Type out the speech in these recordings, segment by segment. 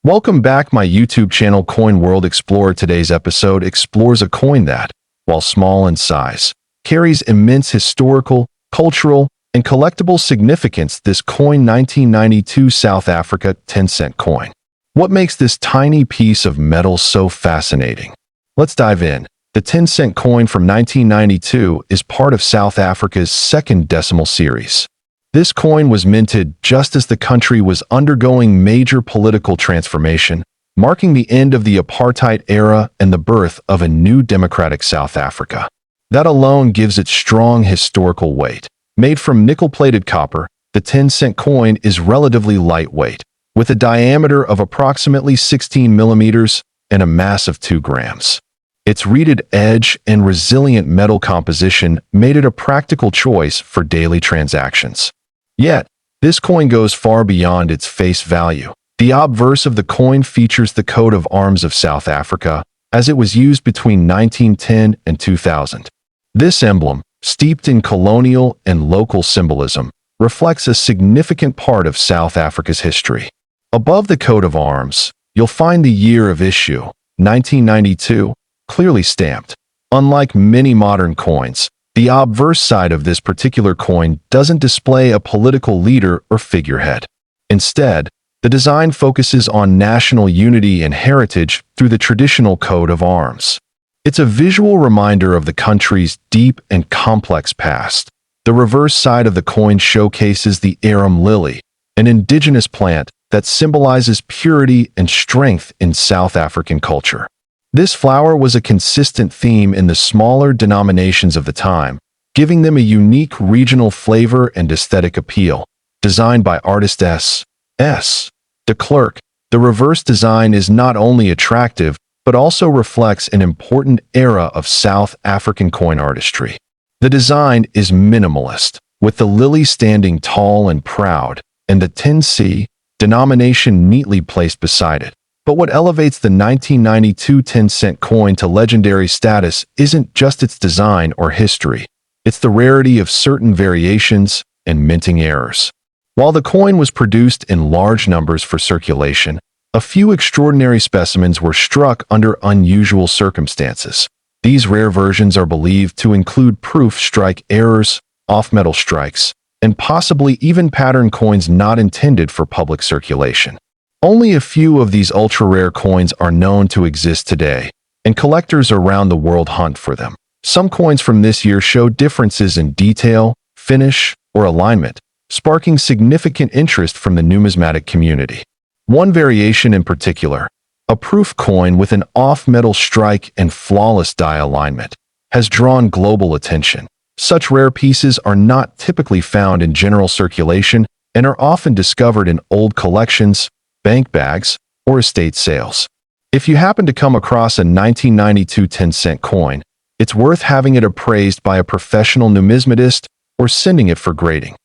Welcome back my YouTube channel Coin World Explorer. Today's episode explores a coin that, while small in size, carries immense historical, cultural, and collectible significance. This coin 1992 South Africa 10-cent coin. What makes this tiny piece of metal so fascinating? Let's dive in. The 10-cent coin from 1992 is part of South Africa's second decimal series. This coin was minted just as the country was undergoing major political transformation, marking the end of the apartheid era and the birth of a new democratic South Africa. That alone gives it strong historical weight. Made from nickel-plated copper, the 10-cent coin is relatively lightweight, with a diameter of approximately 16 millimeters and a mass of 2 grams. Its reeded edge and resilient metal composition made it a practical choice for daily transactions. Yet, this coin goes far beyond its face value. The obverse of the coin features the coat of arms of South Africa, as it was used between 1910 and 2000. This emblem, steeped in colonial and local symbolism, reflects a significant part of South Africa's history. Above the coat of arms, you'll find the year of issue, 1992, clearly stamped. Unlike many modern coins, the obverse side of this particular coin doesn't display a political leader or figurehead. Instead, the design focuses on national unity and heritage through the traditional coat of arms. It's a visual reminder of the country's deep and complex past. The reverse side of the coin showcases the arum lily, an indigenous plant that symbolizes purity and strength in South African culture. This flower was a consistent theme in the smaller denominations of the time, giving them a unique regional flavor and aesthetic appeal. Designed by artist S. de Klerk, the reverse design is not only attractive, but also reflects an important era of South African coin artistry. The design is minimalist, with the lily standing tall and proud, and the 10C denomination neatly placed beside it. But what elevates the 1992 10-cent coin to legendary status isn't just its design or history. It's the rarity of certain variations and minting errors. While the coin was produced in large numbers for circulation, a few extraordinary specimens were struck under unusual circumstances. These rare versions are believed to include proof strike errors, off-metal strikes, and possibly even pattern coins not intended for public circulation. Only a few of these ultra-rare coins are known to exist today, and collectors around the world hunt for them. Some coins from this year show differences in detail, finish, or alignment, sparking significant interest from the numismatic community. One variation in particular, a proof coin with an off-metal strike and flawless die alignment, has drawn global attention. Such rare pieces are not typically found in general circulation and are often discovered in old collections, bank bags, or estate sales. If you happen to come across a 1992 10-cent coin, it's worth having it appraised by a professional numismatist or sending it for grading.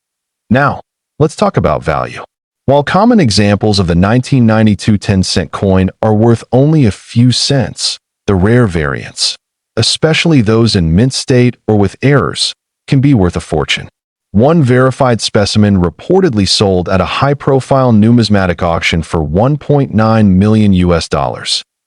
Now, let's talk about value. While common examples of the 1992 10-cent coin are worth only a few cents, the rare variants, especially those in mint state or with errors, can be worth a fortune. One verified specimen reportedly sold at a high-profile numismatic auction for $1.9 million.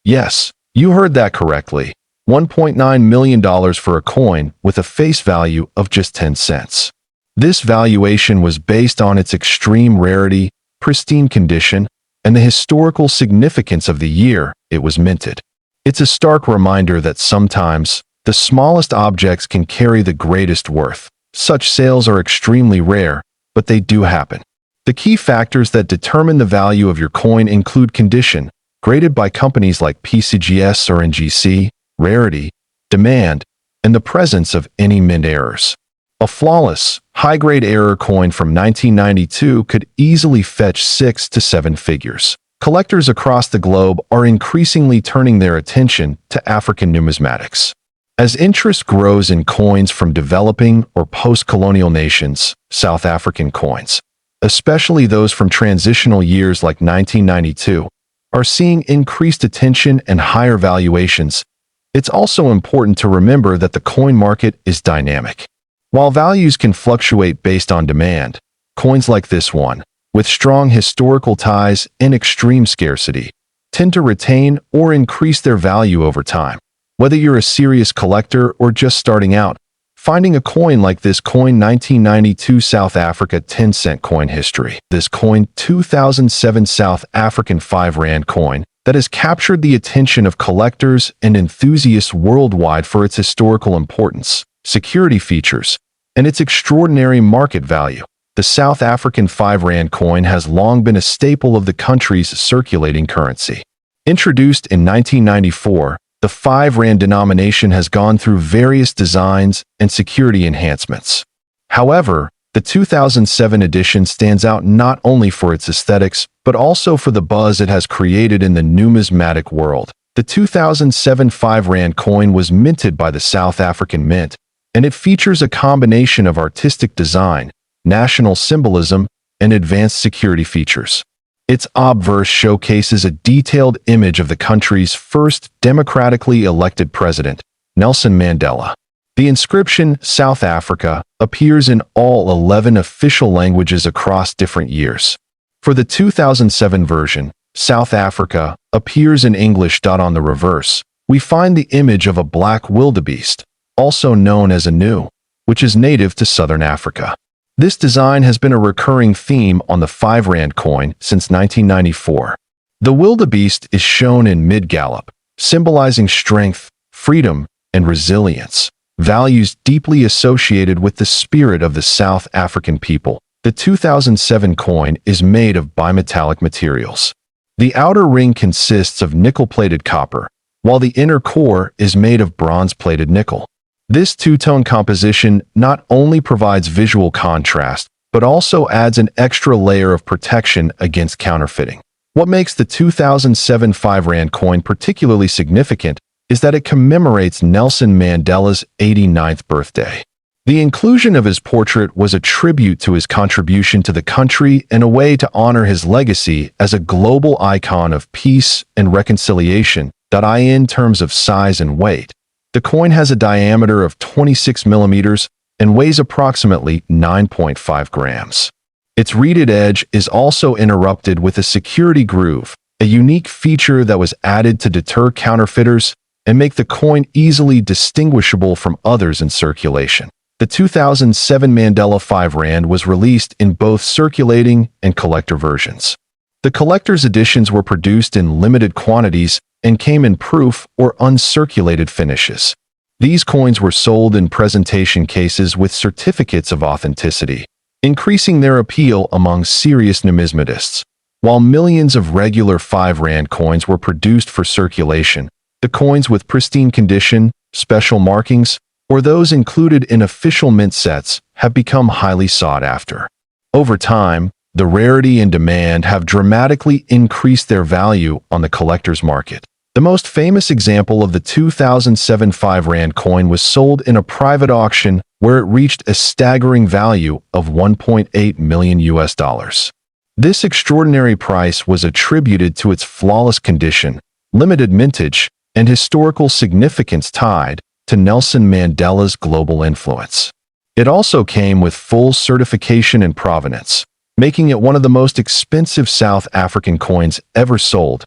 Yes, you heard that correctly. $1.9 million for a coin with a face value of just 10 cents. This valuation was based on its extreme rarity, pristine condition, and the historical significance of the year it was minted. It's a stark reminder that sometimes the smallest objects can carry the greatest worth. Such sales are extremely rare, but they do happen. The key factors that determine the value of your coin include condition, graded by companies like PCGS or NGC, rarity, demand, and the presence of any mint errors. A flawless, high-grade error coin from 1992 could easily fetch 6 to 7 figures. Collectors across the globe are increasingly turning their attention to African numismatics. As interest grows in coins from developing or post-colonial nations, South African coins, especially those from transitional years like 1992, are seeing increased attention and higher valuations. It's also important to remember that the coin market is dynamic. While values can fluctuate based on demand, coins like this one, with strong historical ties and extreme scarcity, tend to retain or increase their value over time. Whether you're a serious collector or just starting out, finding a coin like this coin 1992 South Africa 10-cent coin history. This coin 2007 South African 5 Rand coin that has captured the attention of collectors and enthusiasts worldwide for its historical importance, security features, and its extraordinary market value. The South African 5 Rand coin has long been a staple of the country's circulating currency. Introduced in 1994, the 5 Rand denomination has gone through various designs and security enhancements. However, the 2007 edition stands out not only for its aesthetics, but also for the buzz it has created in the numismatic world. The 2007 5 Rand coin was minted by the South African Mint, and it features a combination of artistic design, national symbolism, and advanced security features. Its obverse showcases a detailed image of the country's first democratically elected president, Nelson Mandela. The inscription, South Africa, appears in all 11 official languages across different years. For the 2007 version, South Africa appears in English. On the reverse, we find the image of a black wildebeest, also known as a gnu, which is native to southern Africa. This design has been a recurring theme on the 5 Rand coin since 1994. The wildebeest is shown in mid-gallop, symbolizing strength, freedom, and resilience, values deeply associated with the spirit of the South African people. The 2007 coin is made of bimetallic materials. The outer ring consists of nickel-plated copper, while the inner core is made of bronze-plated nickel. This two-tone composition not only provides visual contrast, but also adds an extra layer of protection against counterfeiting. What makes the 2007 5 Rand coin particularly significant is that it commemorates Nelson Mandela's 89th birthday. The inclusion of his portrait was a tribute to his contribution to the country and a way to honor his legacy as a global icon of peace and reconciliation. In terms of size and weight, the coin has a diameter of 26 millimeters and weighs approximately 9.5 grams. Its reeded edge is also interrupted with a security groove, a unique feature that was added to deter counterfeiters and make the coin easily distinguishable from others in circulation. The 2007 Mandela 5 Rand was released in both circulating and collector versions. The collector's editions were produced in limited quantities and came in proof or uncirculated finishes. These coins were sold in presentation cases with certificates of authenticity, increasing their appeal among serious numismatists. While millions of regular 5 Rand coins were produced for circulation, the coins with pristine condition, special markings, or those included in official mint sets have become highly sought after. Over time, the rarity and demand have dramatically increased their value on the collector's market. The most famous example of the 2007 5 Rand coin was sold in a private auction where it reached a staggering value of $1.8 million. This extraordinary price was attributed to its flawless condition, limited mintage, and historical significance tied to Nelson Mandela's global influence. It also came with full certification and provenance, making it one of the most expensive South African coins ever sold.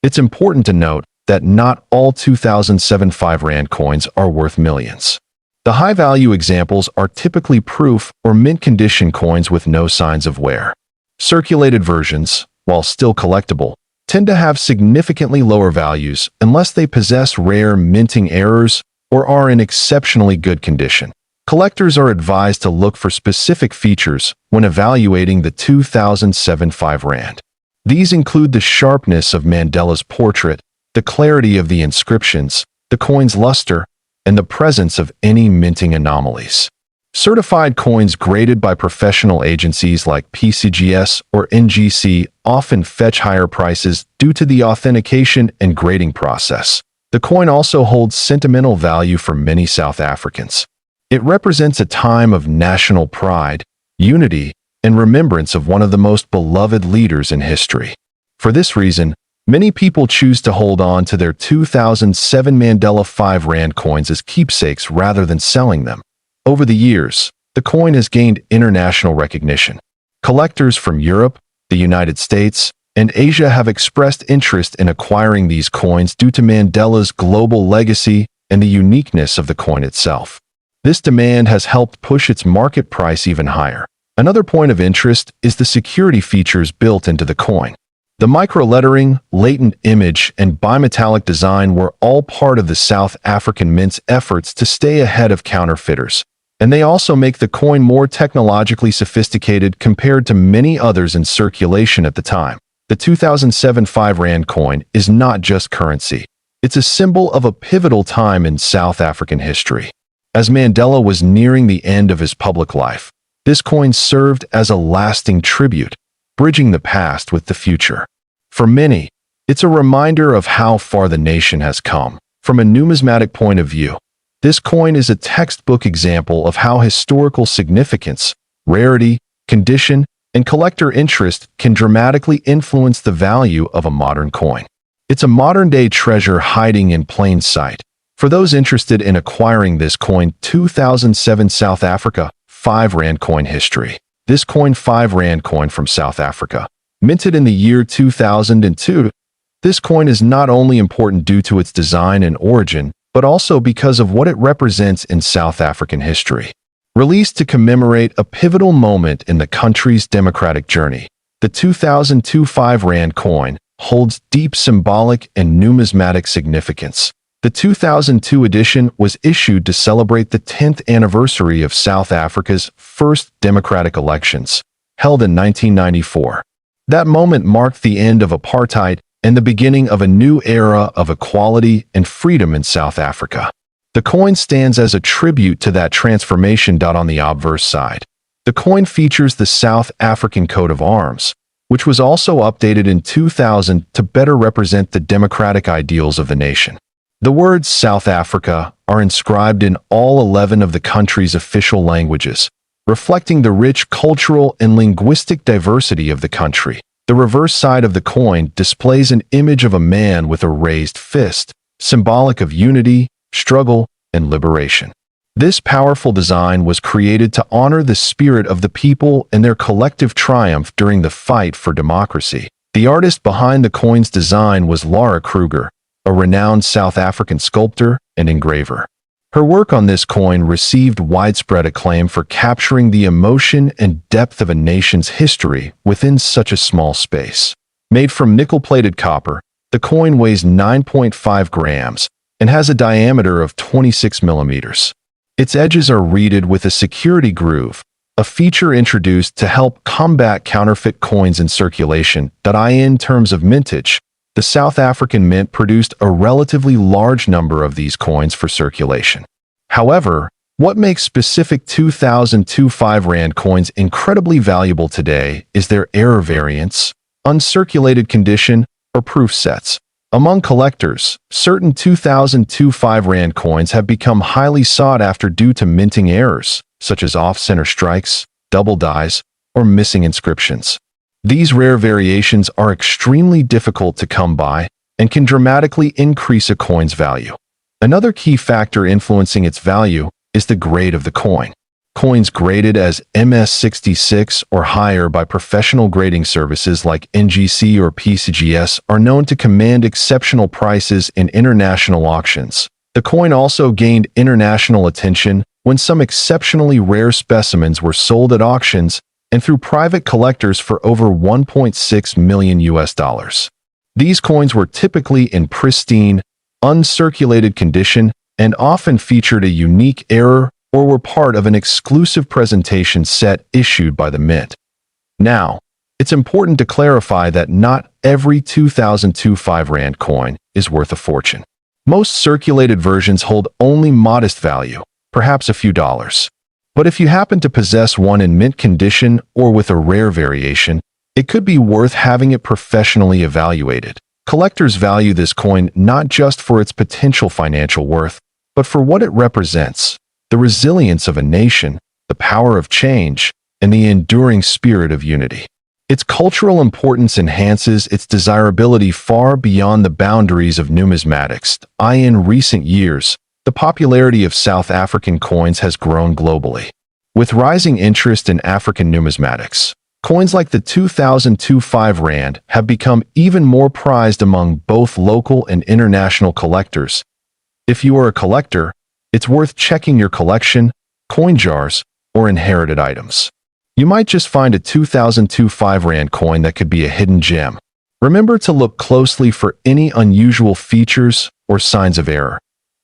It's important to note that not all 2007 5 Rand coins are worth millions. The high-value examples are typically proof or mint condition coins with no signs of wear. Circulated versions, while still collectible, tend to have significantly lower values unless they possess rare minting errors or are in exceptionally good condition. Collectors are advised to look for specific features when evaluating the 2007 5 Rand. These include the sharpness of Mandela's portrait, the clarity of the inscriptions, the coin's luster, and the presence of any minting anomalies. Certified coins graded by professional agencies like PCGS or NGC often fetch higher prices due to the authentication and grading process. The coin also holds sentimental value for many South Africans. It represents a time of national pride, unity, and remembrance of one of the most beloved leaders in history. For this reason, many people choose to hold on to their 2007 Mandela 5 Rand coins as keepsakes rather than selling them. Over the years, the coin has gained international recognition. Collectors from Europe, the United States, and Asia have expressed interest in acquiring these coins due to Mandela's global legacy and the uniqueness of the coin itself. This demand has helped push its market price even higher. Another point of interest is the security features built into the coin. The microlettering, latent image, and bimetallic design were all part of the South African Mint's efforts to stay ahead of counterfeiters, and they also make the coin more technologically sophisticated compared to many others in circulation at the time. The 2007 5 Rand coin is not just currency. It's a symbol of a pivotal time in South African history. As Mandela was nearing the end of his public life, this coin served as a lasting tribute, bridging the past with the future. For many, it's a reminder of how far the nation has come. From a numismatic point of view, this coin is a textbook example of how historical significance, rarity, condition, and collector interest can dramatically influence the value of a modern coin. It's a modern-day treasure hiding in plain sight. For those interested in acquiring this coin, 2007 South Africa 5 Rand coin history. This coin 5 Rand coin from South Africa, minted in the year 2002. This coin is not only important due to its design and origin, but also because of what it represents in South African history. Released to commemorate a pivotal moment in the country's democratic journey, the 2002 5 Rand coin holds deep symbolic and numismatic significance. The 2002 edition was issued to celebrate the 10th anniversary of South Africa's first democratic elections, held in 1994. That moment marked the end of apartheid and the beginning of a new era of equality and freedom in South Africa. The coin stands as a tribute to that transformation. On the obverse side, the coin features the South African coat of arms, which was also updated in 2000 to better represent the democratic ideals of the nation. The words South Africa are inscribed in all 11 of the country's official languages, reflecting the rich cultural and linguistic diversity of the country. The reverse side of the coin displays an image of a man with a raised fist, symbolic of unity, struggle, and liberation. This powerful design was created to honor the spirit of the people and their collective triumph during the fight for democracy. The artist behind the coin's design was Laura Kruger, a renowned South African sculptor and engraver. Her work on this coin received widespread acclaim for capturing the emotion and depth of a nation's history within such a small space. Made from nickel-plated copper, the coin weighs 9.5 grams and has a diameter of 26 millimeters. Its edges are reeded with a security groove, a feature introduced to help combat counterfeit coins in circulation. In terms of mintage, the South African Mint produced a relatively large number of these coins for circulation. However, what makes specific 2002 5 Rand coins incredibly valuable today is their error variants, uncirculated condition, or proof sets. Among collectors, certain 2002 5 Rand coins have become highly sought after due to minting errors, such as off-center strikes, double dies, or missing inscriptions. These rare variations are extremely difficult to come by and can dramatically increase a coin's value. Another key factor influencing its value is the grade of the coin. Coins graded as MS66 or higher by professional grading services like NGC or PCGS are known to command exceptional prices in international auctions. The coin also gained international attention when some exceptionally rare specimens were sold at auctions and through private collectors for over $1.6 million. These coins were typically in pristine, uncirculated condition and often featured a unique error or were part of an exclusive presentation set issued by the Mint. Now, it's important to clarify that not every 2002 5 Rand coin is worth a fortune. Most circulated versions hold only modest value, perhaps a few dollars. But if you happen to possess one in mint condition or with a rare variation, it could be worth having it professionally evaluated. Collectors value this coin not just for its potential financial worth, but for what it represents: the resilience of a nation, the power of change, and the enduring spirit of unity. Its cultural importance enhances its desirability far beyond the boundaries of numismatics. In recent years, the popularity of South African coins has grown globally. With rising interest in African numismatics, Coins like the 2002 5 Rand have become even more prized among both local and international collectors. If you are a collector, it's worth checking your collection, coin jars, or inherited items. You might just find a 2002 5 Rand coin that could be a hidden gem. Remember to look closely for any unusual features or signs of error.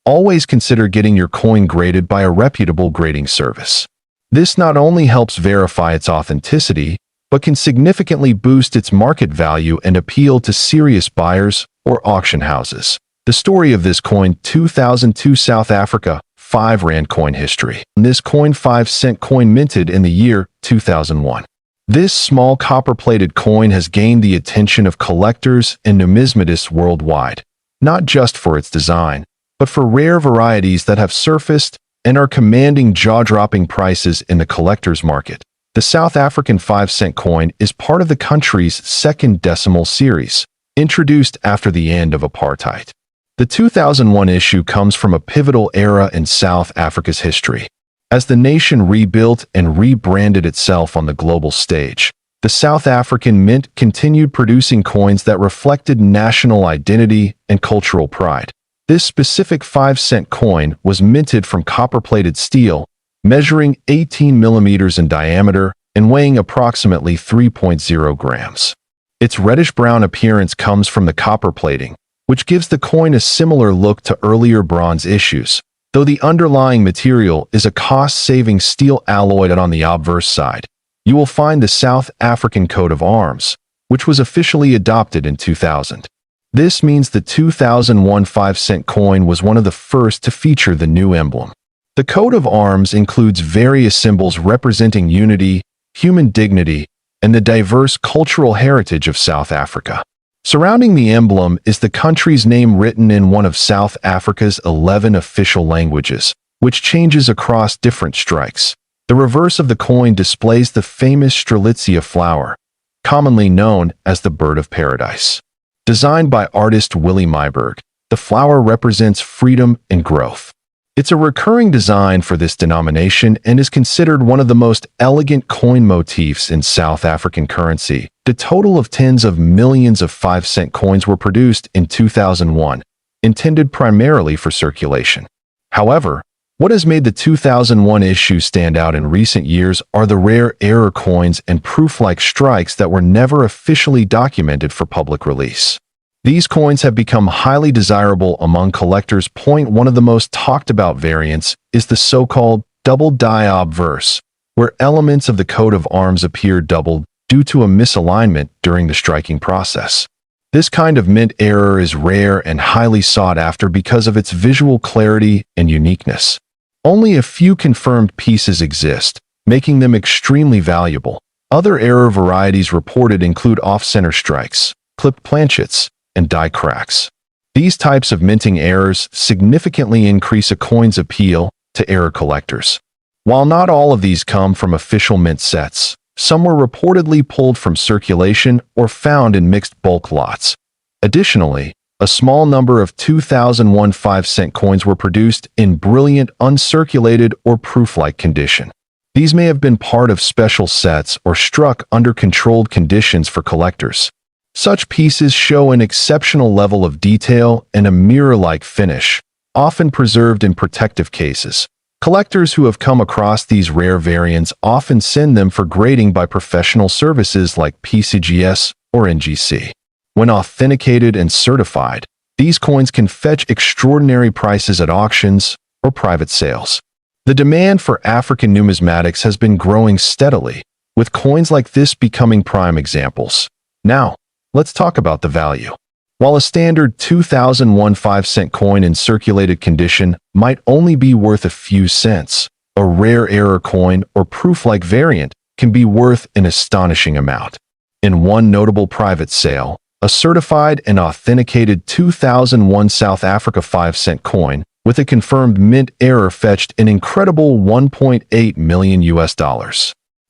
Always consider getting your coin graded by a reputable grading service. This not only helps verify its authenticity, but can significantly boost its market value and appeal to serious buyers or auction houses. The story of this coin, 2002 South Africa 5 Rand coin history. This coin 5-cent coin minted in the year 2001. This small copper-plated coin has gained the attention of collectors and numismatists worldwide, not just for its design, but for rare varieties that have surfaced and are commanding jaw-dropping prices in the collector's market. The South African 5-cent coin is part of the country's second decimal series, introduced after the end of apartheid. The 2001 issue comes from a pivotal era in South Africa's history. As the nation rebuilt and rebranded itself on the global stage, the South African Mint continued producing coins that reflected national identity and cultural pride. This specific 5-cent coin was minted from copper-plated steel, measuring 18 millimeters in diameter and weighing approximately 3.0 grams. Its reddish-brown appearance comes from the copper plating, which gives the coin a similar look to earlier bronze issues, though the underlying material is a cost-saving steel alloy. On the obverse side, you will find the South African coat of arms, which was officially adopted in 2000. This means the 2001 5-cent coin was one of the first to feature the new emblem. The coat of arms includes various symbols representing unity, human dignity, and the diverse cultural heritage of South Africa. Surrounding the emblem is the country's name written in one of South Africa's 11 official languages, which changes across different strikes. The reverse of the coin displays the famous Strelitzia flower, commonly known as the bird of paradise. Designed by artist Willie Myburgh, the flower represents freedom and growth. It's a recurring design for this denomination and is considered one of the most elegant coin motifs in South African currency. A total of tens of millions of 5-cent coins were produced in 2001, intended primarily for circulation. However, what has made the 2001 issue stand out in recent years are the rare error coins and proof-like strikes that were never officially documented for public release. These coins have become highly desirable among collectors. One of the most talked about variants is the so-called double die obverse, where elements of the coat of arms appear doubled due to a misalignment during the striking process. This kind of mint error is rare and highly sought after because of its visual clarity and uniqueness. Only a few confirmed pieces exist, making them extremely valuable. Other error varieties reported include off-center strikes, clipped planchets, and die cracks. These types of minting errors significantly increase a coin's appeal to error collectors. While not all of these come from official mint sets, some were reportedly pulled from circulation or found in mixed bulk lots. Additionally, a small number of 2001 5-cent coins were produced in brilliant uncirculated or proof-like condition. These may have been part of special sets or struck under controlled conditions for collectors. Such pieces show an exceptional level of detail and a mirror-like finish, often preserved in protective cases. Collectors who have come across these rare variants often send them for grading by professional services like PCGS or NGC. When authenticated and certified, these coins can fetch extraordinary prices at auctions or private sales. The demand for African numismatics has been growing steadily, with coins like this becoming prime examples. Now, let's talk about the value. While a standard 2001 5-cent coin in circulated condition might only be worth a few cents, a rare error coin or proof-like variant can be worth an astonishing amount. In one notable private sale, a certified and authenticated 2001 South Africa 5-cent coin with a confirmed mint error fetched an incredible $1.8 million.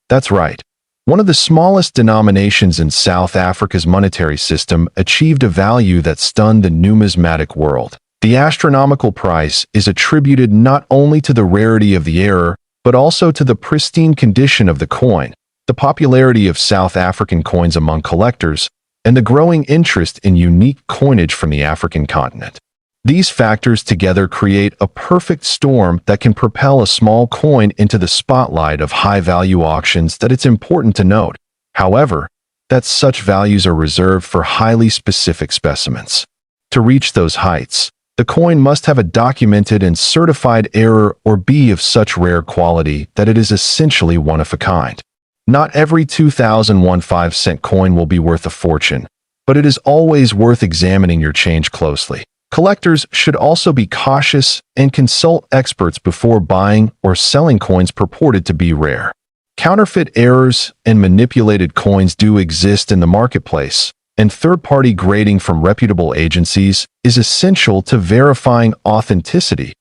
That's right. One of the smallest denominations in South Africa's monetary system achieved a value that stunned the numismatic world. The astronomical price is attributed not only to the rarity of the error, but also to the pristine condition of the coin, the popularity of South African coins among collectors, and the growing interest in unique coinage from the African continent. These factors together create a perfect storm that can propel a small coin into the spotlight of high-value auctions. That it's important to note, however, that such values are reserved for highly specific specimens. To reach those heights, the coin must have a documented and certified error or be of such rare quality that it is essentially one of a kind. Not every 2001 5-cent coin will be worth a fortune, but it is always worth examining your change closely. Collectors should also be cautious and consult experts before buying or selling coins purported to be rare. Counterfeit errors and manipulated coins do exist in the marketplace, and third-party grading from reputable agencies is essential to verifying authenticity.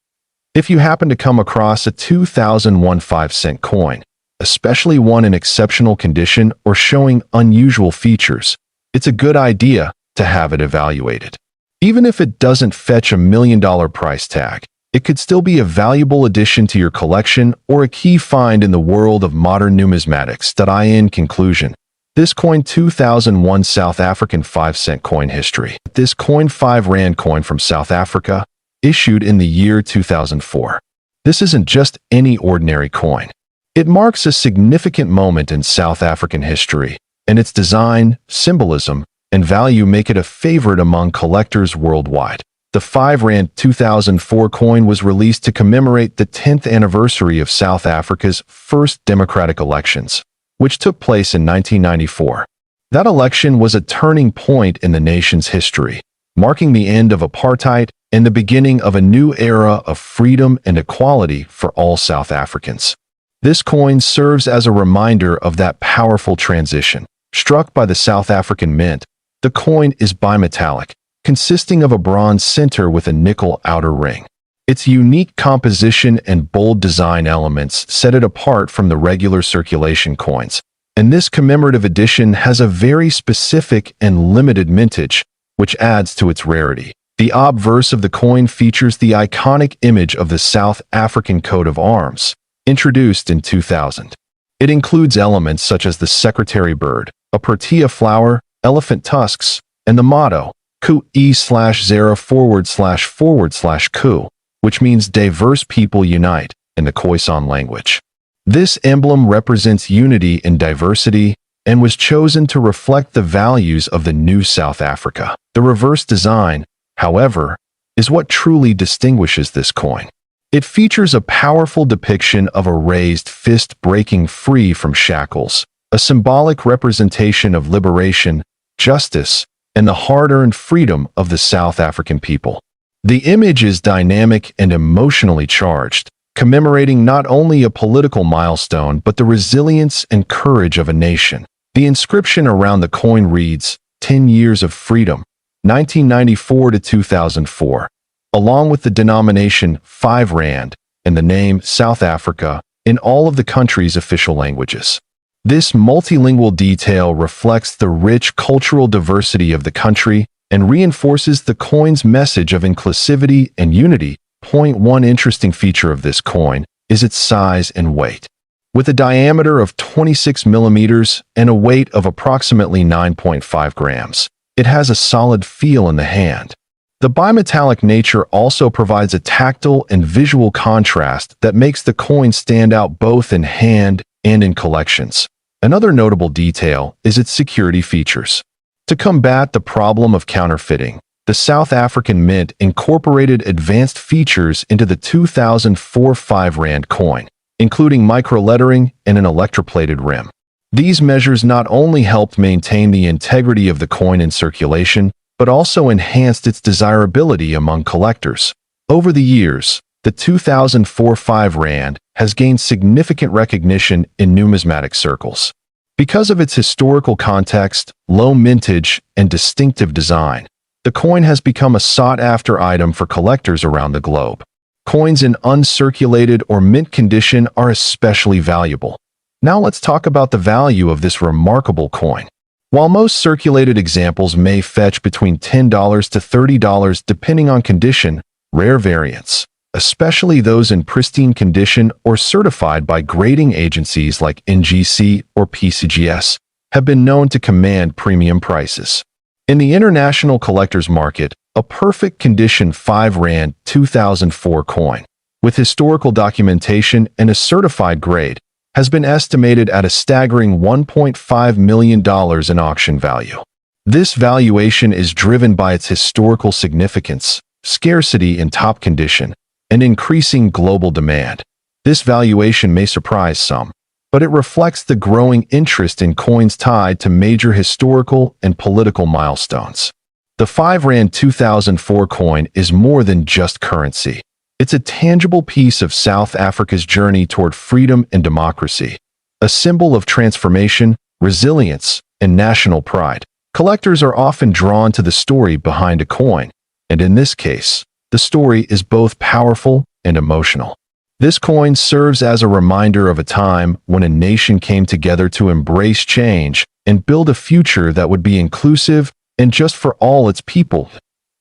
If you happen to come across a 2001 5-cent coin, especially one in exceptional condition or showing unusual features, it's a good idea to have it evaluated. Even if it doesn't fetch $1 million price tag, it could still be a valuable addition to your collection or a key find in the world of modern numismatics. In conclusion, this coin 2001 South African 5-cent coin history. This coin 5 Rand coin from South Africa, issued in the year 2004. This isn't just any ordinary coin. It marks a significant moment in South African history, and its design, symbolism, and value make it a favorite among collectors worldwide. The 5 Rand 2004 coin was released to commemorate the 10th anniversary of South Africa's first democratic elections, which took place in 1994. That election was a turning point in the nation's history, marking the end of apartheid and the beginning of a new era of freedom and equality for all South Africans. This coin serves as a reminder of that powerful transition. Struck by the South African Mint, the coin is bimetallic, consisting of a bronze center with a nickel outer ring. Its unique composition and bold design elements set it apart from the regular circulation coins, and this commemorative edition has a very specific and limited mintage, which adds to its rarity. The obverse of the coin features the iconic image of the South African coat of arms, introduced in 2000. It includes elements such as the secretary bird, a protea flower, elephant tusks, and the motto, Ku/0//Ku, which means diverse people unite in the Khoisan language. This emblem represents unity in diversity and was chosen to reflect the values of the new South Africa. The reverse design, however, is what truly distinguishes this coin. It features a powerful depiction of a raised fist breaking free from shackles, a symbolic representation of liberation, justice, and the hard-earned freedom of the South African people. The image is dynamic and emotionally charged, commemorating not only a political milestone but the resilience and courage of a nation. The inscription around the coin reads, 10 Years of Freedom, 1994 to 2004, along with the denomination 5 Rand and the name South Africa in all of the country's official languages. This multilingual detail reflects the rich cultural diversity of the country and reinforces the coin's message of inclusivity and unity. One interesting feature of this coin is its size and weight. With a diameter of 26 millimeters and a weight of approximately 9.5 grams, it has a solid feel in the hand. The bimetallic nature also provides a tactile and visual contrast that makes the coin stand out both in hand and in collections. Another notable detail is its security features. To combat the problem of counterfeiting, the South African Mint incorporated advanced features into the 2004 5 Rand coin, including microlettering and an electroplated rim. These measures not only helped maintain the integrity of the coin in circulation, but also enhanced its desirability among collectors. Over the years, the 2004 5 Rand has gained significant recognition in numismatic circles. Because of its historical context, low mintage, and distinctive design, the coin has become a sought-after item for collectors around the globe. Coins in uncirculated or mint condition are especially valuable. Now let's talk about the value of this remarkable coin. While most circulated examples may fetch between $10 to $30 depending on condition, rare variants, especially those in pristine condition or certified by grading agencies like NGC or PCGS, have been known to command premium prices. In the international collector's market, a perfect condition 5 Rand 2004 coin, with historical documentation and a certified grade, has been estimated at a staggering $1.5 million in auction value. This valuation is driven by its historical significance, scarcity in top condition, and increasing global demand. This valuation may surprise some, but it reflects the growing interest in coins tied to major historical and political milestones. The 5 Rand 2004 coin is more than just currency. It's a tangible piece of South Africa's journey toward freedom and democracy, a symbol of transformation, resilience, and national pride. Collectors are often drawn to the story behind a coin, and in this case, the story is both powerful and emotional. This coin serves as a reminder of a time when a nation came together to embrace change and build a future that would be inclusive and just for all its people.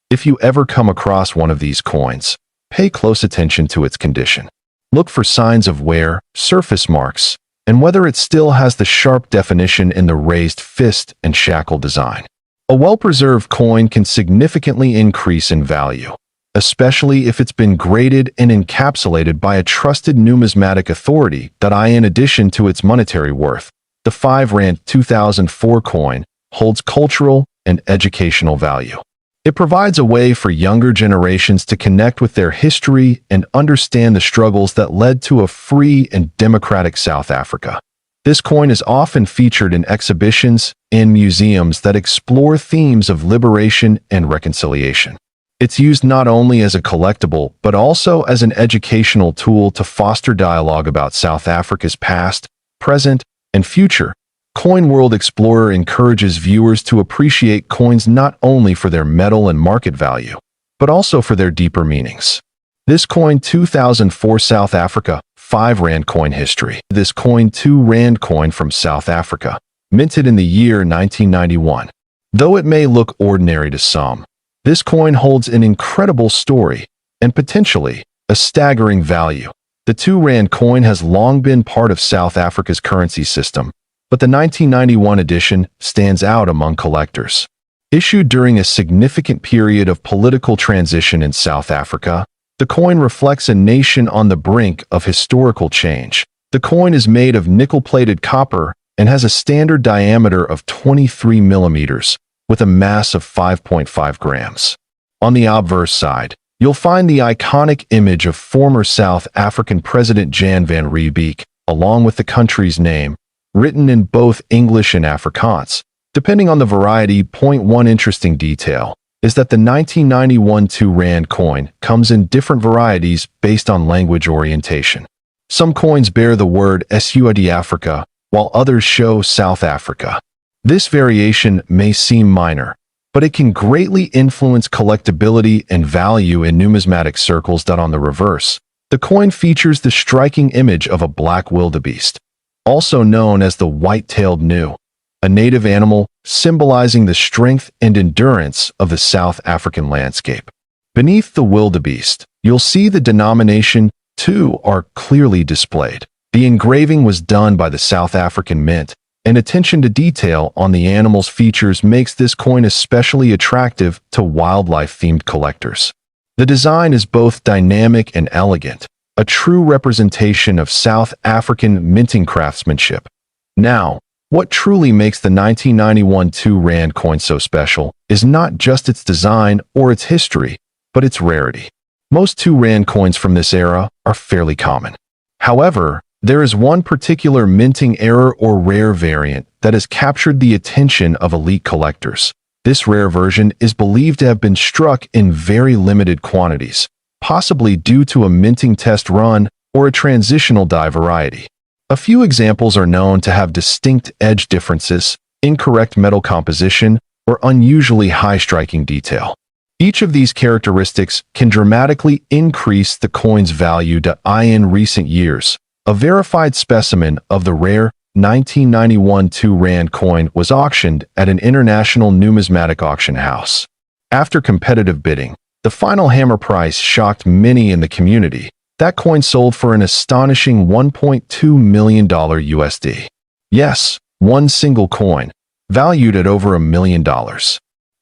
If you ever come across one of these coins, pay close attention to its condition. Look for signs of wear, surface marks, and whether it still has the sharp definition in the raised fist and shackle design. A well-preserved coin can significantly increase in value, especially if it's been graded and encapsulated by a trusted numismatic authority that, in addition to its monetary worth, the 5 Rand 2004 coin holds cultural and educational value. It provides a way for younger generations to connect with their history and understand the struggles that led to a free and democratic South Africa. This coin is often featured in exhibitions and museums that explore themes of liberation and reconciliation. It's used not only as a collectible, but also as an educational tool to foster dialogue about South Africa's past, present, and future. Coin World Explorer encourages viewers to appreciate coins not only for their metal and market value, but also for their deeper meanings. This coin 2004 South Africa 5 Rand coin history. This coin 2 Rand coin from South Africa, minted in the year 1991. Though it may look ordinary to some, this coin holds an incredible story and potentially a staggering value. The 2 Rand coin has long been part of South Africa's currency system, but the 1991 edition stands out among collectors. Issued during a significant period of political transition in South Africa, the coin reflects a nation on the brink of historical change. The coin is made of nickel-plated copper and has a standard diameter of 23 millimeters, with a mass of 5.5 grams. On the obverse side, you'll find the iconic image of former South African President Jan van Riebeeck, along with the country's name, written in both English and Afrikaans, depending on the variety. One interesting detail is that the 1991 2 Rand coin comes in different varieties based on language orientation. Some coins bear the word SUID Africa, while others show South Africa. This variation may seem minor, but it can greatly influence collectability and value in numismatic circles. On the reverse, the coin features the striking image of a black wildebeest, also known as the white-tailed gnu, a native animal symbolizing the strength and endurance of the South African landscape. Beneath the wildebeest, you'll see the denomination 2 are clearly displayed. The engraving was done by the South African Mint, and attention to detail on the animal's features makes this coin especially attractive to wildlife-themed collectors. The design is both dynamic and elegant, a true representation of South African minting craftsmanship. Now, what truly makes the 1991 2 Rand coin so special is not just its design or its history, but its rarity. Most 2 Rand coins from this era are fairly common. However, there is one particular minting error or rare variant that has captured the attention of elite collectors. This rare version is believed to have been struck in very limited quantities, possibly due to a minting test run or a transitional die variety. A few examples are known to have distinct edge differences, incorrect metal composition, or unusually high striking detail. Each of these characteristics can dramatically increase the coin's value. In recent years, a verified specimen of the rare 1991 2 Rand coin was auctioned at an international numismatic auction house. After competitive bidding, The final hammer price shocked many in the community. That coin sold for an astonishing $1.2 million USD. Yes, one single coin, valued at over $1 million.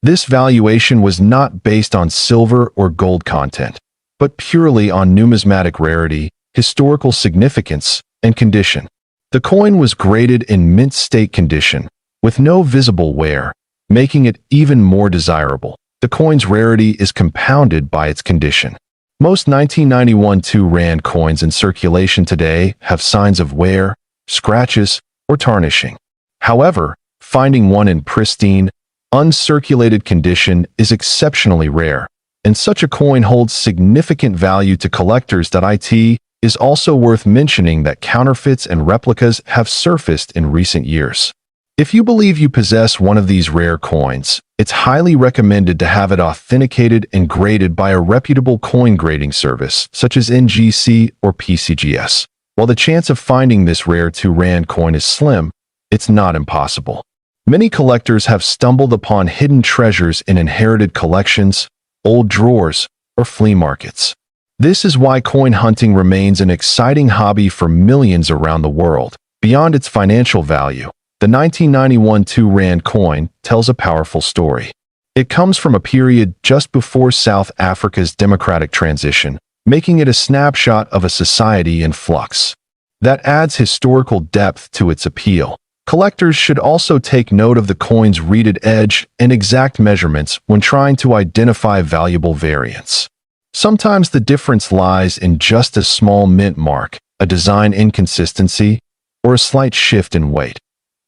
This valuation was not based on silver or gold content, but purely on numismatic rarity, historical significance, and condition. The coin was graded in mint state condition, with no visible wear, making it even more desirable. The coin's rarity is compounded by its condition. Most 1991 2 Rand coins in circulation today have signs of wear, scratches, or tarnishing. However, finding one in pristine, uncirculated condition is exceptionally rare, and such a coin holds significant value to collectors. It is also worth mentioning that counterfeits and replicas have surfaced in recent years. If you believe you possess one of these rare coins, it's highly recommended to have it authenticated and graded by a reputable coin grading service, such as NGC or PCGS. While the chance of finding this rare 2 Rand coin is slim, it's not impossible. Many collectors have stumbled upon hidden treasures in inherited collections, old drawers, or flea markets. This is why coin hunting remains an exciting hobby for millions around the world. Beyond its financial value, the 1991 2 Rand coin tells a powerful story. It comes from a period just before South Africa's democratic transition, making it a snapshot of a society in flux. That adds historical depth to its appeal. Collectors should also take note of the coin's reeded edge and exact measurements when trying to identify valuable variants. Sometimes the difference lies in just a small mint mark, a design inconsistency, or a slight shift in weight.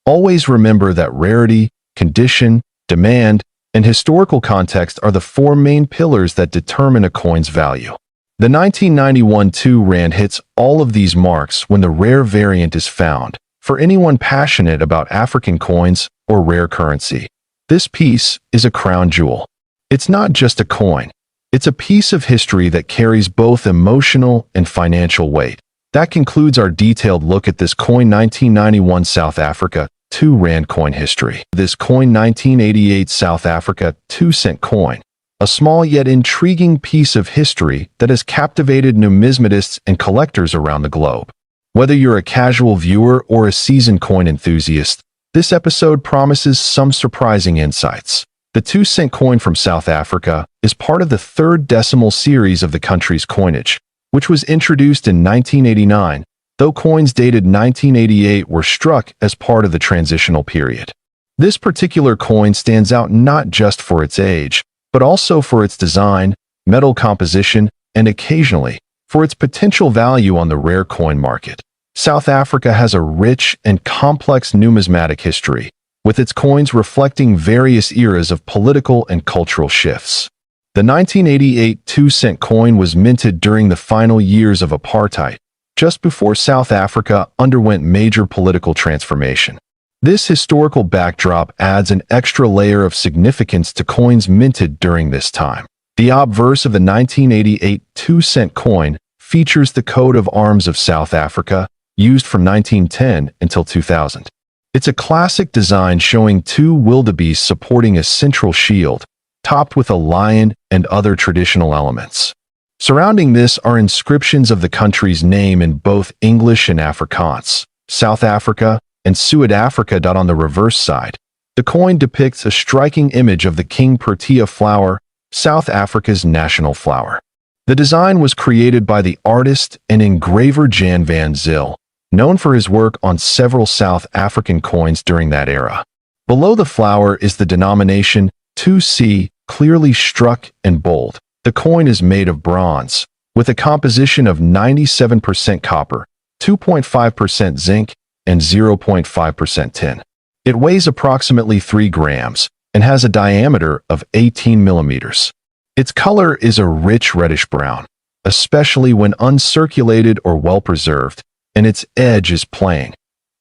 Always remember that rarity, condition, demand, and historical context are the 4 main pillars that determine a coin's value. The 1991 2 Rand hits all of these marks when the rare variant is found. For anyone passionate about African coins or rare currency, this piece is a crown jewel. It's not just a coin. It's a piece of history that carries both emotional and financial weight. That concludes our detailed look at this coin. 1991 South Africa 2 Rand coin history. This coin 1988 South Africa 2 cent coin. A small yet intriguing piece of history that has captivated numismatists and collectors around the globe. Whether you're a casual viewer or a seasoned coin enthusiast, this episode promises some surprising insights. The 2 cent coin from South Africa is part of the 3rd decimal series of the country's coinage, which was introduced in 1989, though coins dated 1988 were struck as part of the transitional period. This particular coin stands out not just for its age, but also for its design, metal composition, and occasionally, for its potential value on the rare coin market. South Africa has a rich and complex numismatic history, with its coins reflecting various eras of political and cultural shifts. The 1988 2 cent coin was minted during the final years of apartheid, just before South Africa underwent major political transformation. This historical backdrop adds an extra layer of significance to coins minted during this time. The obverse of the 1988 2 cent coin features the coat of arms of South Africa, used from 1910 until 2000. It's a classic design showing 2 wildebeests supporting a central shield, topped with a lion and other traditional elements. Surrounding this are inscriptions of the country's name in both English and Afrikaans, South Africa and Suid-Africa. On the reverse side, the coin depicts a striking image of the King Protea flower, South Africa's national flower. The design was created by the artist and engraver Jan van Zyl, known for his work on several South African coins during that era. Below the flower is the denomination 2C, clearly struck and bold. The coin is made of bronze, with a composition of 97% copper, 2.5% zinc, and 0.5% tin. It weighs approximately 3 grams and has a diameter of 18 millimeters. Its color is a rich reddish-brown, especially when uncirculated or well-preserved, and its edge is plain.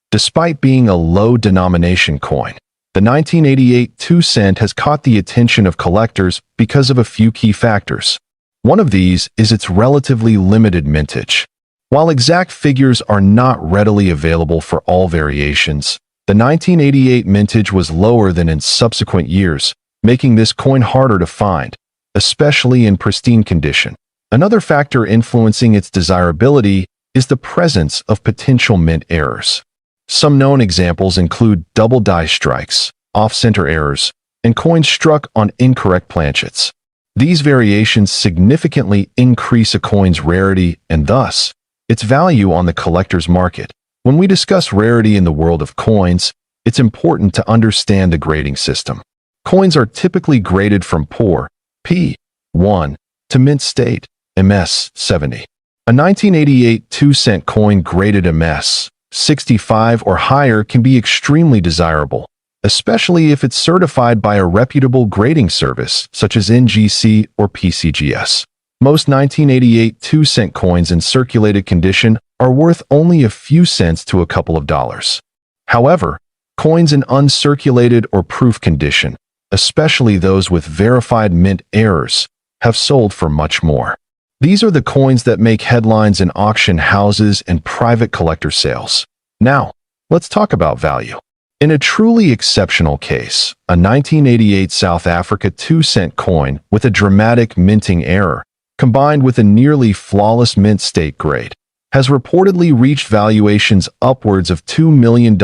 Despite being a low-denomination coin, the 1988 2 cent has caught the attention of collectors because of a few key factors. One of these is its relatively limited mintage. While exact figures are not readily available for all variations, the 1988 mintage was lower than in subsequent years, making this coin harder to find. especially in pristine condition. Another factor influencing its desirability is the presence of potential mint errors. Some known examples include double die strikes, off-center errors, and coins struck on incorrect planchets. These variations significantly increase a coin's rarity and thus its value on the collector's market. When we discuss rarity in the world of coins, it's important to understand the grading system. Coins are typically graded from poor, P1, to mint state, MS-70. A 1988 2-cent coin graded MS-65 or higher can be extremely desirable, especially if it's certified by a reputable grading service such as NGC or PCGS. Most 1988 2-cent coins in circulated condition are worth only a few cents to a couple of dollars. However, coins in uncirculated or proof condition, especially those with verified mint errors, have sold for much more. These are the coins that make headlines in auction houses and private collector sales. Now, let's talk about value. In a truly exceptional case, a 1988 South Africa 2-cent coin with a dramatic minting error, combined with a nearly flawless mint state grade, has reportedly reached valuations upwards of $2 million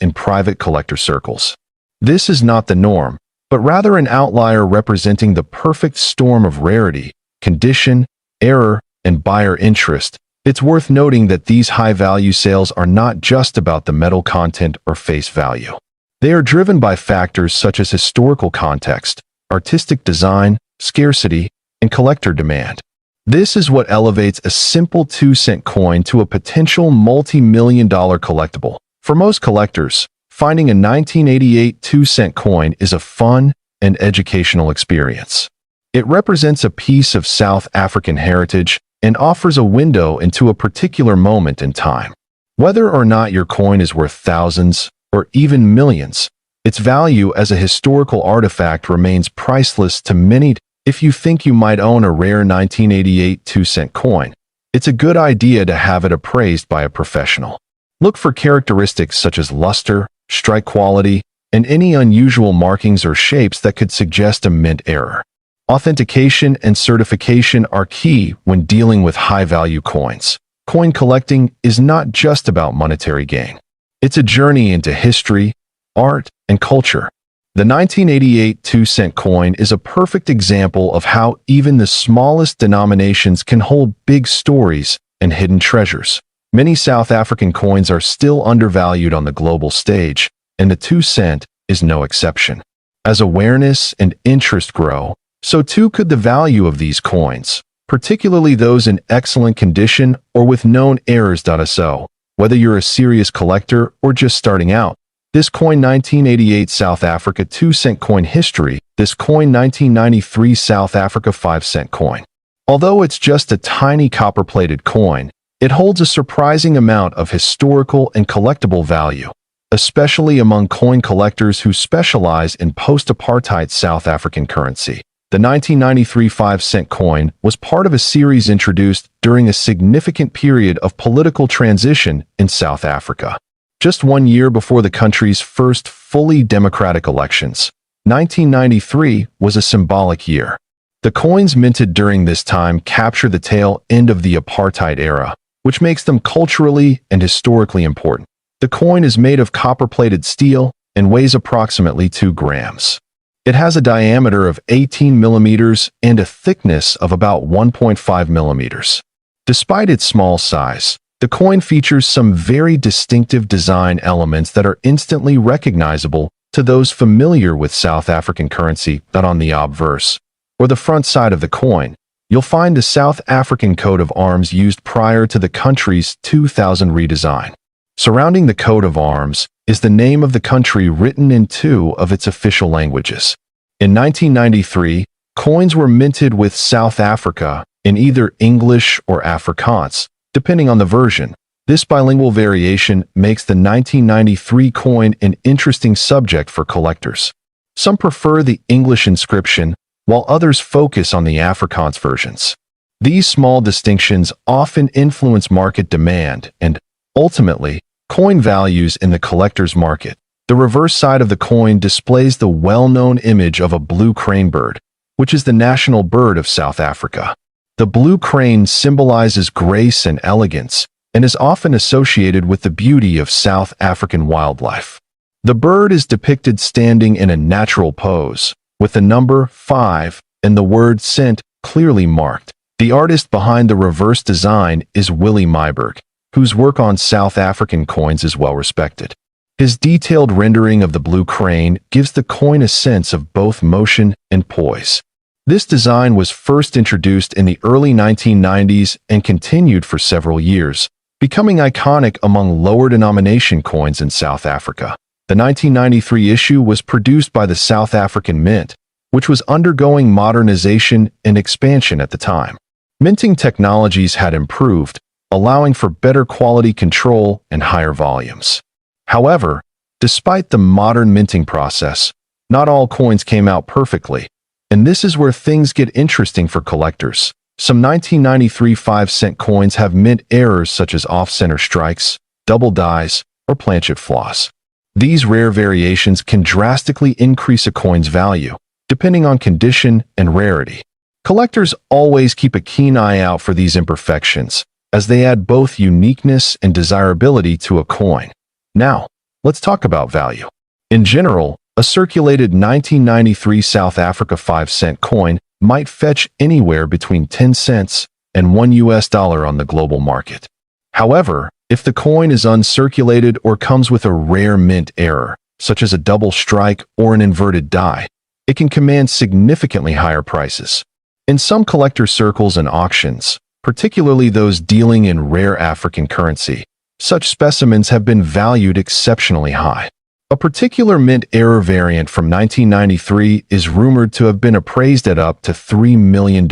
in private collector circles. This is not the norm, but rather an outlier representing the perfect storm of rarity, condition, error, and buyer interest. It's worth noting that these high-value sales are not just about the metal content or face value. They are driven by factors such as historical context, artistic design, scarcity, and collector demand. This is what elevates a simple 2-cent coin to a potential multi-million-dollar collectible. For most collectors, finding a 1988 2-cent coin is a fun and educational experience. It represents a piece of South African heritage and offers a window into a particular moment in time. Whether or not your coin is worth thousands or even millions, its value as a historical artifact remains priceless to many. If you think you might own a rare 1988 2-cent coin, it's a good idea to have it appraised by a professional. Look for characteristics such as luster, strike quality, and any unusual markings or shapes that could suggest a mint error. Authentication and certification are key when dealing with high-value coins. Coin collecting is not just about monetary gain. It's a journey into history, art, and culture. The 1988 2-cent coin is a perfect example of how even the smallest denominations can hold big stories and hidden treasures. Many South African coins are still undervalued on the global stage, and the 2-cent is no exception. As awareness and interest grow, so too could the value of these coins, particularly those in excellent condition or with known errors. So, whether you're a serious collector or just starting out, this coin 1988 South Africa 2-cent coin history, this coin 1993 South Africa 5-cent coin. Although it's just a tiny copper-plated coin, it holds a surprising amount of historical and collectible value, especially among coin collectors who specialize in post-apartheid South African currency. The 1993 5-cent coin was part of a series introduced during a significant period of political transition in South Africa. Just 1 year before the country's first fully democratic elections, 1993 was a symbolic year. The coins minted during this time capture the tail end of the apartheid era, which makes them culturally and historically important. The coin is made of copper-plated steel and weighs approximately 2 grams. It has a diameter of 18 millimeters and a thickness of about 1.5 millimeters. Despite its small size, the coin features some very distinctive design elements that are instantly recognizable to those familiar with South African currency. On the obverse, or the front side of the coin, you'll find the South African coat of arms used prior to the country's 2000 redesign. Surrounding the coat of arms is the name of the country written in 2 of its official languages. In 1993, coins were minted with South Africa in either English or Afrikaans, depending on the version. This bilingual variation makes the 1993 coin an interesting subject for collectors. Some prefer the English inscription, while others focus on the Afrikaans versions. These small distinctions often influence market demand and, ultimately, coin values in the collector's market. The reverse side of the coin displays the well-known image of a blue crane bird, which is the national bird of South Africa. The blue crane symbolizes grace and elegance and is often associated with the beauty of South African wildlife. The bird is depicted standing in a natural pose, with the number 5 and the word "cent" clearly marked. The artist behind the reverse design is Willie Myburgh, whose work on South African coins is well respected. His detailed rendering of the blue crane gives the coin a sense of both motion and poise. This design was first introduced in the early 1990s and continued for several years, becoming iconic among lower denomination coins in South Africa. The 1993 issue was produced by the South African Mint, which was undergoing modernization and expansion at the time. Minting technologies had improved, allowing for better quality control and higher volumes. However, despite the modern minting process, not all coins came out perfectly, and this is where things get interesting for collectors. Some 1993 5-cent coins have mint errors such as off-center strikes, double dies, or planchet flaws. These rare variations can drastically increase a coin's value, depending on condition and rarity. Collectors always keep a keen eye out for these imperfections, as they add both uniqueness and desirability to a coin. Now, let's talk about value. In general, a circulated 1993 South Africa 5-cent coin might fetch anywhere between 10 cents and $1 on the global market. However, if the coin is uncirculated or comes with a rare mint error, such as a double strike or an inverted die, it can command significantly higher prices. In some collector circles and auctions, particularly those dealing in rare African currency, such specimens have been valued exceptionally high. A particular mint error variant from 1993 is rumored to have been appraised at up to $3 million.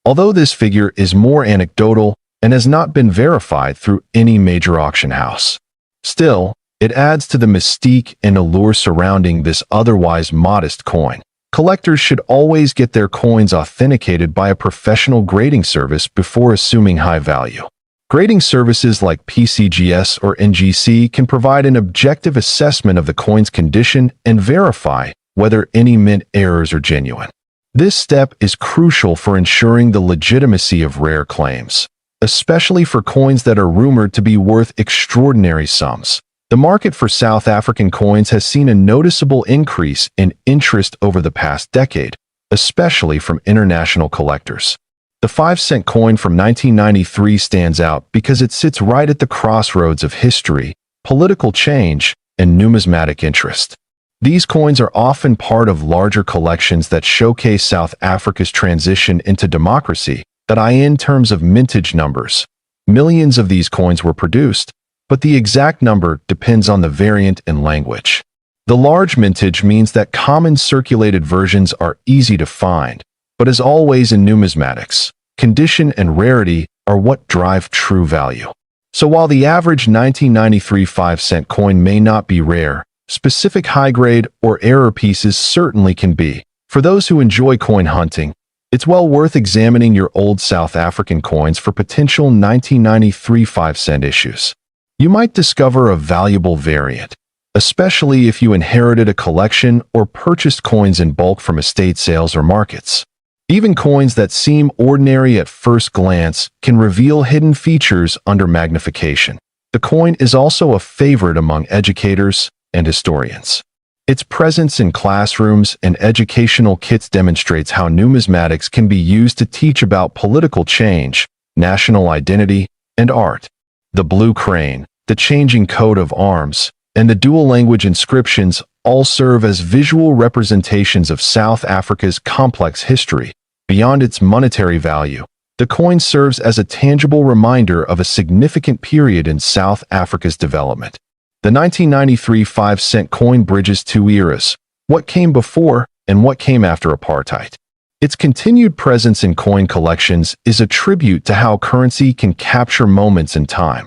Although this figure is more anecdotal and has not been verified through any major auction house. Still, it adds to the mystique and allure surrounding this otherwise modest coin. Collectors should always get their coins authenticated by a professional grading service before assuming high value. Grading services like PCGS or NGC can provide an objective assessment of the coin's condition and verify whether any mint errors are genuine. This step is crucial for ensuring the legitimacy of rare claims, especially for coins that are rumored to be worth extraordinary sums. The market for South African coins has seen a noticeable increase in interest over the past decade, especially from international collectors. The 5-cent coin from 1993 stands out because it sits right at the crossroads of history, political change, and numismatic interest. These coins are often part of larger collections that showcase South Africa's transition into democracy, in terms of mintage numbers. Millions of these coins were produced, but the exact number depends on the variant and language. The large mintage means that common circulated versions are easy to find, but as always in numismatics, condition and rarity are what drive true value. So while the average 1993 5-cent coin may not be rare, specific high-grade or error pieces certainly can be. For those who enjoy coin hunting, it's well worth examining your old South African coins for potential 1993 5-cent issues. You might discover a valuable variant, especially if you inherited a collection or purchased coins in bulk from estate sales or markets. Even coins that seem ordinary at first glance can reveal hidden features under magnification. The coin is also a favorite among educators and historians. Its presence in classrooms and educational kits demonstrates how numismatics can be used to teach about political change, national identity, and art. The blue crane, the changing coat of arms, and the dual-language inscriptions all serve as visual representations of South Africa's complex history. Beyond its monetary value, the coin serves as a tangible reminder of a significant period in South Africa's development. The 1993 5-cent coin bridges two eras, what came before and what came after apartheid. Its continued presence in coin collections is a tribute to how currency can capture moments in time.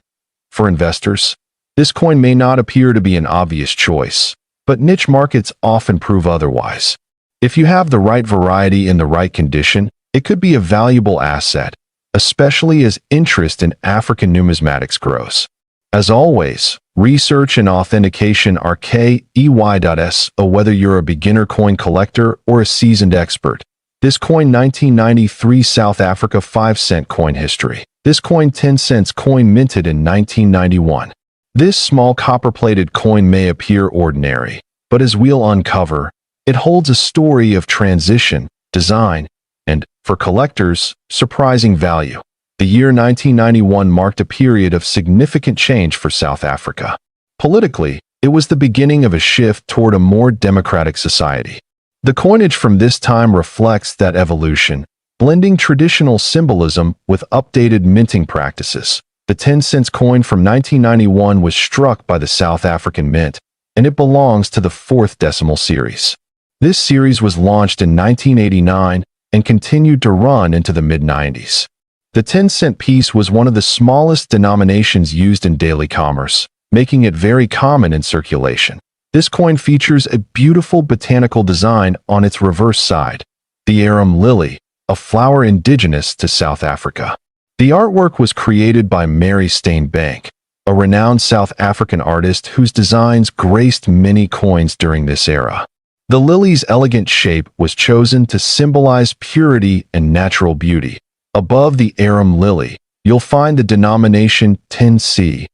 For investors, this coin may not appear to be an obvious choice, but niche markets often prove otherwise. If you have the right variety in the right condition, it could be a valuable asset, especially as interest in African numismatics grows. As always, research and authentication are key. Whether you're a beginner coin collector or a seasoned expert, This coin 1993 South Africa 5-cent coin history. This coin 10 cents coin minted in 1991. This small copper-plated coin may appear ordinary, but as we'll uncover, it holds a story of transition, design, and, for collectors, surprising value. The year 1991 marked a period of significant change for South Africa. Politically, it was the beginning of a shift toward a more democratic society. The coinage from this time reflects that evolution, blending traditional symbolism with updated minting practices. The 10 cents coin from 1991 was struck by the South African Mint, and it belongs to the 4th decimal series. This series was launched in 1989 and continued to run into the mid-90s. The 10-cent piece was one of the smallest denominations used in daily commerce, making it very common in circulation. This coin features a beautiful botanical design on its reverse side, the arum lily, a flower indigenous to South Africa. The artwork was created by Mary Steenbank, a renowned South African artist whose designs graced many coins during this era. The lily's elegant shape was chosen to symbolize purity and natural beauty. Above the arum lily, you'll find the denomination 10C,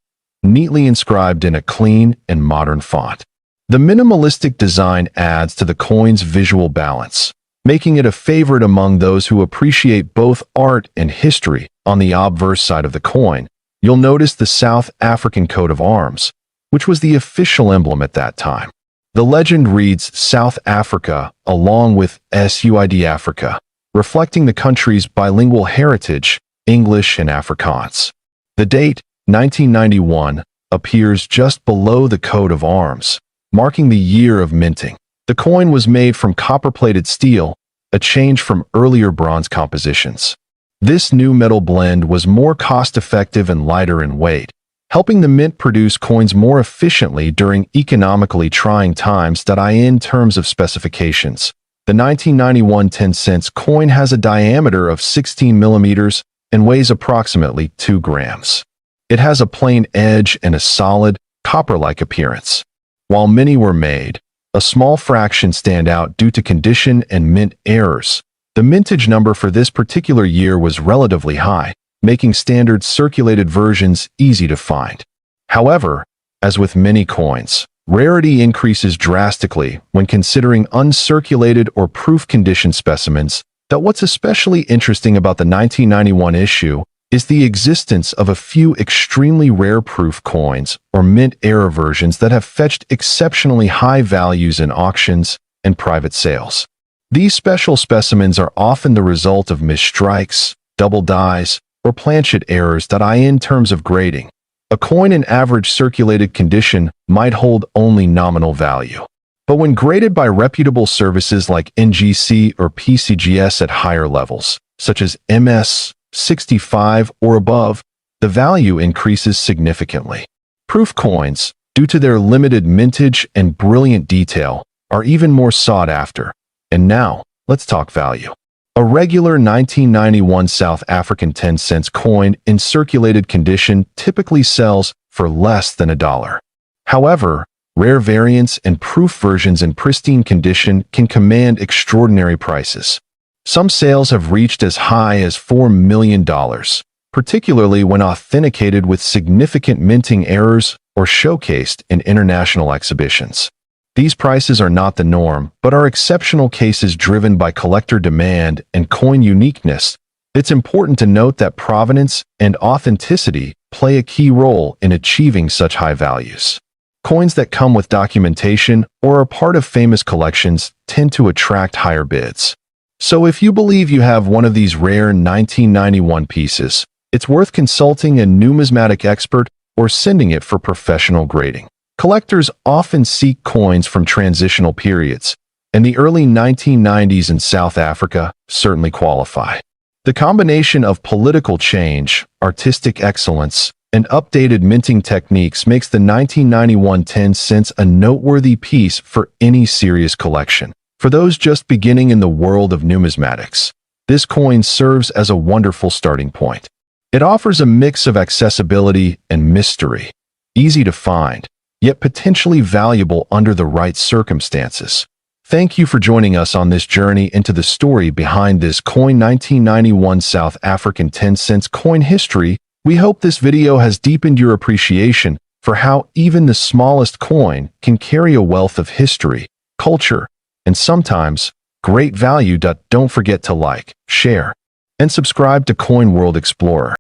neatly inscribed in a clean and modern font. The minimalistic design adds to the coin's visual balance, making it a favorite among those who appreciate both art and history. On the obverse side of the coin, you'll notice the South African coat of arms, which was the official emblem at that time. The legend reads South Africa along with SUID Africa, reflecting the country's bilingual heritage, English and Afrikaans. The date, 1991, appears just below the coat of arms, marking the year of minting. The coin was made from copper-plated steel, a change from earlier bronze compositions. This new metal blend was more cost-effective and lighter in weight, helping the mint produce coins more efficiently during economically trying times. In terms of specifications, the 1991 10 cents coin has a diameter of 16 millimeters and weighs approximately 2 grams. It has a plain edge and a solid, copper-like appearance. While many were made, a small fraction stand out due to condition and mint errors. The mintage number for this particular year was relatively high, making standard circulated versions easy to find. However, as with many coins, rarity increases drastically when considering uncirculated or proof condition specimens. What's especially interesting about the 1991 issue is the existence of a few extremely rare proof coins or mint era versions that have fetched exceptionally high values in auctions and private sales. These special specimens are often the result of misstrikes, double dies, or planchet errors. In terms of grading, a coin in average circulated condition might hold only nominal value. But when graded by reputable services like NGC or PCGS at higher levels, such as MS 65 or above, the value increases significantly. Proof coins, due to their limited mintage and brilliant detail, are even more sought after. And now, let's talk value. A regular 1991 South African 10 cents coin in circulated condition typically sells for less than $1. However, rare variants and proof versions in pristine condition can command extraordinary prices. Some sales have reached as high as $4 million, particularly when authenticated with significant minting errors or showcased in international exhibitions. These prices are not the norm, but are exceptional cases driven by collector demand and coin uniqueness. It's important to note that provenance and authenticity play a key role in achieving such high values. Coins that come with documentation or are part of famous collections tend to attract higher bids. So if you believe you have one of these rare 1991 pieces, it's worth consulting a numismatic expert or sending it for professional grading. Collectors often seek coins from transitional periods, and the early 1990s in South Africa certainly qualify. The combination of political change, artistic excellence, and updated minting techniques makes the 1991 10 cents a noteworthy piece for any serious collection. For those just beginning in the world of numismatics, this coin serves as a wonderful starting point. It offers a mix of accessibility and mystery, easy to find, yet potentially valuable under the right circumstances. Thank you for joining us on this journey into the story behind this coin 1991 South African 10 cents coin history. We hope this video has deepened your appreciation for how even the smallest coin can carry a wealth of history, culture, and sometimes great value. Don't forget to like, share, and subscribe to Coin World Explorer.